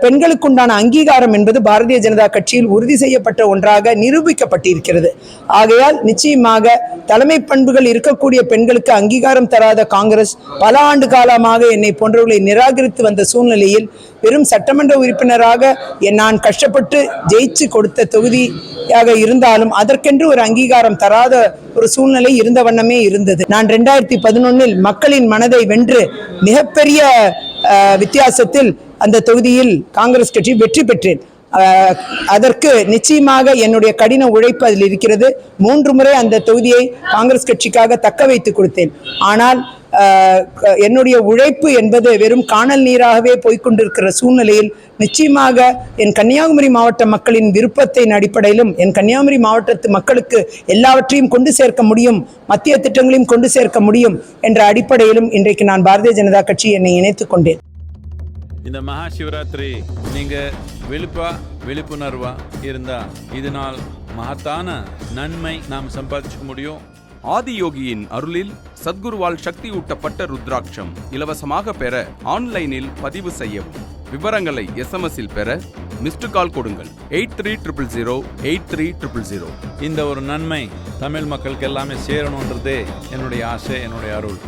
பெண்களுக்குண்டான அங்கீகாரம் என்பது பாரதிய ஜனதா கட்சியில் உறுதி செய்யப்பட்ட ஒன்றாக நிரூபிக்கப்பட்டிருக்கிறது. ஆகையால் நிச்சயமாக தலைமை பண்புகள் இருக்கக்கூடிய பெண்களுக்கு அங்கீகாரம் தராத காங்கிரஸ் பல ஆண்டு காலமாக என்னை போன்றவர்களை நிராகரித்து வந்த சூழ்நிலையில் வெறும் சட்டமன்ற உறுப்பினராக நான் கஷ்டப்பட்டு ஜெயிச்சு கொடுத்த தொகுதியாக இருந்தாலும் அதற்கென்று ஒரு அங்கீகாரம் தராத ஒரு சூழ்நிலை இருந்த வண்ணமே இருந்தது. நான் 2011 மக்களின் மனதை வென்று மிகப்பெரிய வித்தியாசத்தில் அந்த தொகுதியில் காங்கிரஸ் கட்சி வெற்றி பெற்றேன். அதற்கு நிச்சயமாக என்னுடைய கடின உழைப்பு அதில் இருக்கிறது. 3 முறை அந்த தொகுதியை காங்கிரஸ் கட்சிக்காக தக்க வைத்துக் கொடுத்தேன். ஆனால் என்னுடைய உழைப்பு என்பது வெறும் காணல் நீராகவே போய்கொண்டிருக்கிற சூழ்நிலையில் நிச்சயமாக என் கன்னியாகுமரி மாவட்ட மக்களின் விருப்பத்தின் அடிப்படையிலும் என் கன்னியாகுமரி மாவட்டத்து மக்களுக்கு எல்லாவற்றையும் கொண்டு சேர்க்க முடியும், மத்திய திட்டங்களையும் கொண்டு சேர்க்க முடியும் என்ற அடிப்படையிலும் இன்றைக்கு நான் பாரதிய ஜனதா கட்சி என்னை இணைத்துக் கொண்டேன். இந்த மகா சிவராத்திரி நீங்க விழிப்புணர்வா இருந்தா இதனால் மகத்தான நன்மை நாம் சம்பாதிச்சுக்க முடியும். ஆதியோகியின் அருளில் சத்குருவால் சக்தி ஊட்டப்பட்ட ருத்ராட்சம் இலவசமாக பெற ஆன்லைனில் பதிவு செய்யவும். விவரங்களை SMS-இல் பெற மிஸ்டு கால் கொடுங்கள் 8300083000. இந்த ஒரு நன்மை தமிழ் மக்களுக்கு எல்லாமே சேரணுன்றதே என்னுடைய ஆசை, என்னுடைய அருள்.